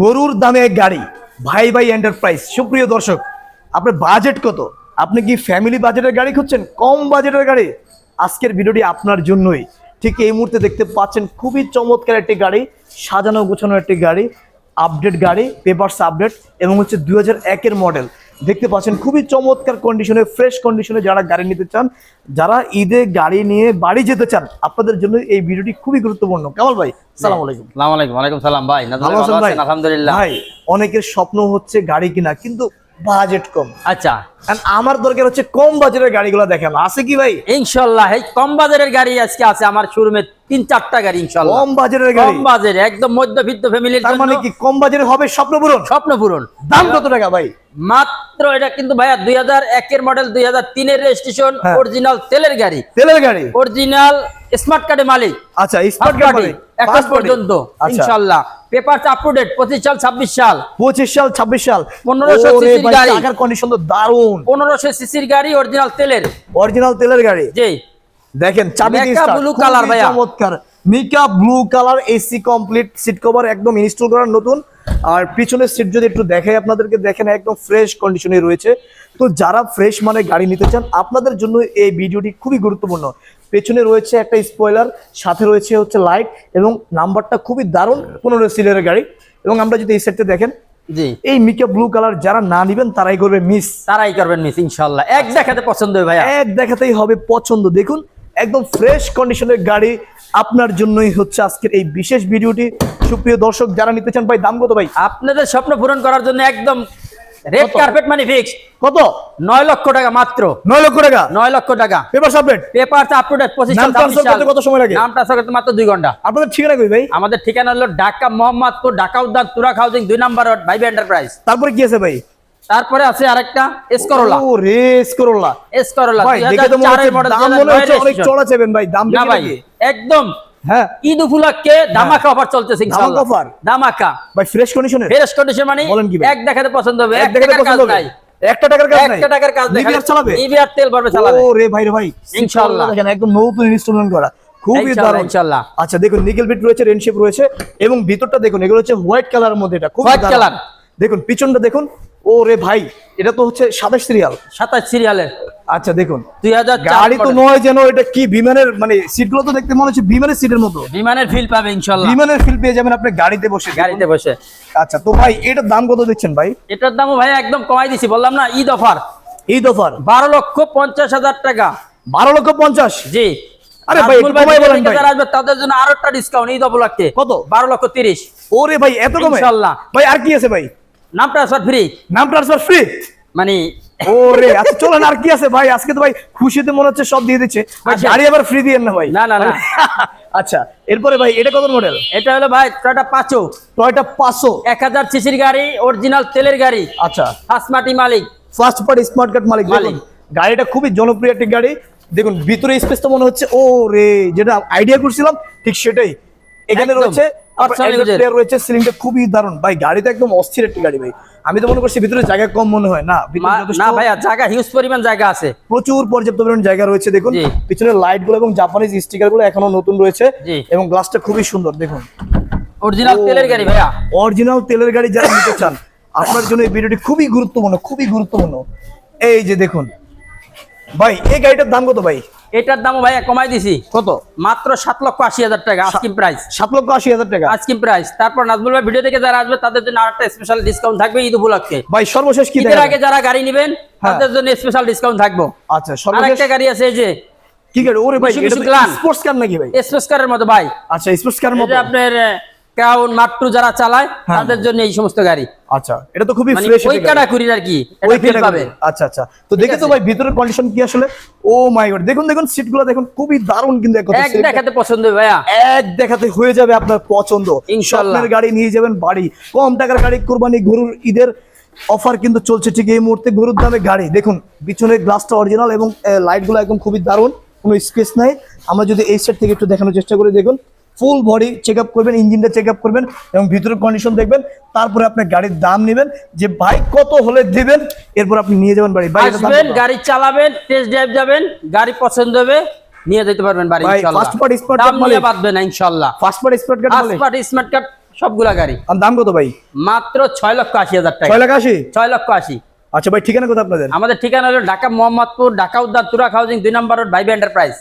গরুর দামে এক গাড়ি, ভাই ভাই এন্টারপ্রাইজ। সুপ্রিয় দর্শক, আপনার বাজেট কত? আপনি কি ফ্যামিলি বাজেটের গাড়ি খুঁজছেন, কম বাজেটের গাড়ি? আজকের ভিডিওটি আপনার জন্যই। ঠিক এই মুহূর্তে দেখতে পাচ্ছেন খুবই চমৎকার একটি গাড়ি, সাজানো গোছানো একটি গাড়ি, আপডেট গাড়ি, পেপারস আপডেট, এবং হচ্ছে 2001-এর মডেল। দেখতে পাচ্ছেন খুবই চমৎকার কন্ডিশনে, ফ্রেশ কন্ডিশনে। যারা গাড়ি নিতে চান, যারা ঈদে গাড়ি নিয়ে বাড়ি যেতে চান, আপনাদের জন্য এই ভিডিওটি খুবই গুরুত্বপূর্ণ। কামাল ভাই, সালাম আলাইকুম। আসসালামু আলাইকুম। ওয়ালাইকুম সালাম ভাই। ভালো আছেন? আলহামদুলিল্লাহ ভাই, অনেকের স্বপ্ন হচ্ছে গাড়ি কিনা, কিন্তু বাজেট কম। আচ্ছা, আমার দরকার হচ্ছে কম বাজেটের গাড়িগুলো দেখানো। আছে কি ভাই? ইনশাআল্লাহ এই কম বাজারের গাড়ি আজকে আছে আমার শোরুমে 3-4টা গাড়ি ইনশাআল্লাহ। কম বাজেটের গাড়ি, কম বাজেট, একদম মধ্যবিত্ত ফ্যামিলির জন্য। তার মানে কি কম বাজেটে হবে স্বপ্ন পূরণ? স্বপ্ন পূরণ। দাম কত টাকা ভাই? মাত্র এটা কিন্তু ভাইয়া 2001-এর মডেল, 2003-এর রেজিস্ট্রেশন, অরিজিনাল তেলের গাড়ি। তেলের গাড়ি, অরিজিনাল স্মার্ট কার্ডের মালিক। আচ্ছা, স্মার্ট কার্ড মালিক এখন পর্যন্ত ইনশাআল্লাহ। পেপারস আপ টু ডেট, 25 সাল 26 সাল, 25 সাল 26 সাল। 1500 সিসির গাড়ি। টাকার কন্ডিশন তো দারুন। 1500 সিসির গাড়ি, অরিজিনাল তেলের। অরিজিনাল তেলের গাড়ি। জি, দেখেন চাবি দিয়ে মিকা ব্লু কালার ভাইয়া। চমৎকার মিকা blue colour, AC complete, seat cover একদম ইনস্টল করা নতুন। আর পিছনের সিট যদি একটু দেখাই আপনাদেরকে, দেখেন একদম ফ্রেশ কন্ডিশনে রয়েছে। তো যারা ফ্রেশ মানে গাড়ি নিতে চান, আপনাদের জন্য এই ভিডিওটি খুবই গুরুত্বপূর্ণ। পেছনে রয়েছে একটা স্পয়লার, সাথে রয়েছে হচ্ছে লাইট, এবং নাম্বারটা খুবই দারুণ, 15 সিরিয়ালের গাড়ি। এবং আমরা যদি এই সেটটা দেখেন, জি, এই মিকা ব্লু কালার যারা না নিবেন তারাই করবে মিস, তারাই করবেন মিস ইনশাআল্লাহ। এক দেখাতে পছন্দ হবে ভাইয়া, এক দেখাতেই হবে পছন্দ। দেখুন একদম ফ্রেশ কন্ডিশনের গাড়ি আপনার জন্যই হচ্ছে আজকের এই বিশেষ ভিডিওটি। সুপ্রিয় দর্শক, যারা নিতে চান, ভাই দাম কত ভাই? আপনাদের স্বপ্ন পূরণ করার জন্য একদম রেড কার্পেট মানি ফিক্স। কত? 9 লক্ষ টাকা মাত্র। 9 লক্ষ টাকা? 9 লক্ষ টাকা। Paper submit, papers up to date, 25 সাল 26 সাল। কত সময় লাগে? নামটা করতে মাত্র 2 ঘন্টা। আপনাদের ঠিকানা কই ভাই? আমাদের ঠিকানা হলো ঢাকা মোহাম্মদপুর, ঢাকা উদ্যান, তুরাগ হাউজিং 2 নম্বর রোড, ভাইবে এন্টারপ্রাইজ। তারপরে কি আছে ভাই? তারপরে আছে আরেকটা এসকরোলা। ও রে, এসকরোলা। এসকরোলা ভাই দেখে তো মনে 2004 হচ্ছে এর মডেল। দাম মনে হচ্ছে অনেক চড়া চাইবেন ভাই, দাম না দেখে ভাই, নাকি? একদম হ্যাঁ, ঈদ উপলক্ষে ধামাকা অফার চলতেছে ইনশাআল্লাহ। ধামাকা offer? ধামাকা ভাই ফ্রেশ কন্ডিশনে, ফ্রেশ কন্ডিশন মানে বলেন কি ভাই? এক দেখাতে পছন্দ হবে, এক দেখাতে পছন্দ হবে। নাই। একটা টাকার কাজ নাই, একটা টাকার কাজ নাই, নিবিয়ার চালাবে, নিবিয়ার তেল ভরবে চালাবে। ও রে ভাই রে ভাই, ইনশাআল্লাহ। দেখেন একদম নতুন ইনস্টলমেন্ট করা, খুবই দারুণ ইনশাআল্লাহ। আচ্ছা দেখুন, নিকেল বিট রয়েছে, রেনশেপ রয়েছে, এবং ভিতরটা দেখুন, এগুলো হচ্ছে হোয়াইট কালারের মধ্যে। এটা খুব হোয়াইট কালার। দেখুন পিছনটা দেখুন, ও রে ভাই, এটা তো হচ্ছে 27 সিরিয়াল। 27 সিরিয়ালের। আচ্ছা দেখুন, 2004 গাড়ি তো নয় যেন, এটা কি বিমানের, মানে সিটগুলো তো দেখতে মনে হচ্ছে বিমানের সিটের মতো। বিমানের ফিল পাবে ইনশাআল্লাহ, বিমানের ফিল পেয়ে যাবেন আপনি গাড়িতে বসে। গাড়িতে বসে। আচ্ছা তো ভাই, এটার দাম কত দিচ্ছেন ভাই? এটার দামও ভাই একদম কমাই দিছি, বললাম না ঈদ অফার। ঈদ অফার 12,50,000 টাকা। 12,50,000? জি। আরে ভাই একটু কমাই বলেন ভাই। যারা আসবে তাদের জন্য আরো একটা ডিসকাউন্ট ঈদ উপলক্ষে। কত? 12,30,000। ওরে ভাই এত কমে? ইনশাআল্লাহ। ভাই আর কি আছে ভাই? নাম ট্রান্সফার ফ্রি। নাম ট্রান্সফার ফ্রি মানে ওরে আচ্ছা চলেন, আর কি আছে ভাই? আজকে তো ভাই খুশিতে মনে হচ্ছে সব দিয়ে দিচ্ছে ভাই, আচ্ছা। গাড়ি আবার ফ্রি দিয়েন না ভাই। না না না। আচ্ছা এরপরে ভাই, এটা কত মডেল? এটা হলো ভাই টয়োটা পাঁচো, টয়োটা 500, 1000 সিসির গাড়ি, অরিজিনাল তেলের গাড়ি। আচ্ছা, ফার্স্ট পার্টি মালিক, ফার্স্ট পার্টি স্মার্ট কার্ড মালিক। দেখুন গাড়িটা খুবই জনপ্রিয় একটি গাড়ি। দেখুন ভিতরে স্পেস তো মনে হচ্ছে, ও রে, যেটা আইডিয়া করছিলাম ঠিক সেটাই। এখানে একদম। রয়েছে Optional user। রয়েছে, সিলিংটা খুবই দারুণ ভাই। গাড়িটা একদম অস্থির একটি গাড়ি ভাই। আমি তো মনে করছি ভিতরে জায়গা কম মনে হয় না, ভিতরে যথেষ্ট না ভাইয়া জায়গা, হিউজ পরিমাণ জায়গা আছে, প্রচুর পর্যাপ্ত পরিমাণ জায়গা রয়েছে। দেখুন জি। পিছনের লাইট গুলো এবং জাপানিজ স্টিকার গুলো এখনো নতুন রয়েছে, জি। এবং গ্লাসটা খুবই সুন্দর। দেখুন অরিজিনাল তেলের গাড়ি ভাইয়া। অরিজিনাল তেলের গাড়ি যারা নিতে চান, আপনার জন্য এই ভিডিওটি খুবই গুরুত্বপূর্ণ, খুবই গুরুত্বপূর্ণ। এই যে দেখুন ভাই, এই গাড়িটার দাম কত ভাই? এটার দামও ভাইয়া কমাই দিছি। কত? মাত্র 7,80,000 টাকা আস্কিং প্রাইস। 7,80,000 টাকা আস্কিং প্রাইস। তারপর নাজমুল ভাই ভিডিও থেকে যারা আসবে তাদের জন্য আরেকটা স্পেশাল ডিসকাউন্ট থাকবে ঈদ উপলক্ষে। ভাই সর্বশেষ কি ঈদের দেখাবেন? আগে যারা গাড়ি নেবেন তাদের জন্য স্পেশাল ডিসকাউন্ট থাকবে। আচ্ছা সর্বশেষ আরেকটা গাড়ি আছে, এই যে কি গাড়ি? ওরে ভাই, Mitsubishi এটা Glan। স্পোর্টস কার নাকি ভাই? এক্সপ্রেস কারের মতো ভাই। আচ্ছা স্পোর্টস কার মতো। এটা আপনার ক্রাউন মাট্রু যারা চালায় তাদের জন্য এই সমস্ত গাড়ি। আচ্ছা এটা তো খুবই মানে ফ্রেশ ওই ক্যাটাগরির আর কি, এটা ওই ফিল পাবে। আচ্ছা আচ্ছা, তো দেখে তো ভাই ভিতরের কন্ডিশন কি আসলে, ও মাই গড, দেখুন দেখুন সিটগুলো দেখুন, খুবই দারুণ। কিন্তু এক দেখাতে পছন্দ হবে ভাইয়া, এক দেখাতে হয়ে যাবে আপনার পছন্দ। ইনশাআল্লাহ। স্বপ্নের গাড়ি নিয়ে যাবেন বাড়ি, কম টাকার গাড়ি, কুরবানি গরুর ঈদের অফার কিন্তু চলছে ঠিক এই মুহূর্তে, গরুর দামে গাড়ি। দেখুন পিছনের গ্লাসটা অরিজিনাল, এবং লাইটগুলো একদম খুবই দারুণ, কোনো স্পেস নাই। আমরা যদি এই সাইড থেকে একটু দেখানোর চেষ্টা করি, দেখুন ফুল বডি চেক আপ করবেন, ইঞ্জিনটা চেক আপ করবেন, এবং ভিতরের কন্ডিশন দেখবেন। তারপরে আপনি গাড়ির দাম নেবেন, যে ভাই কত হলে দিবেন, এরপর আপনি নিয়ে যাবেন বাড়ি। ভাই আসবেন, গাড়ি চালাবেন, টেস্ট ড্রাইভ যাবেন, গাড়ি পছন্দ হবে নিয়ে যেতে পারবেন বাড়ি ইনশাআল্লাহ। ফার্স্ট পার্টি স্মার্ট দাম কার্ড নিয়ে মালিক, বাঁধবে না ইনশাআল্লাহ। First party smart card first মালিক, পার্টি স্মার্ট কার্ড সবগুলা গাড়ি। আর দাম কত ভাই? মাত্র 6,80,000 টাকা। 6,80,000? 6,80,000। আচ্ছা ভাই, ঠিকানা কোথায় আপনাদের? আমাদের ঠিকানা হলো ঢাকা মোহাম্মদপুর, ঢাকা উদ্যান তুরাক হাউজিং 2 নম্বর রোড, ভাইবা এন্টারপ্রাইজ।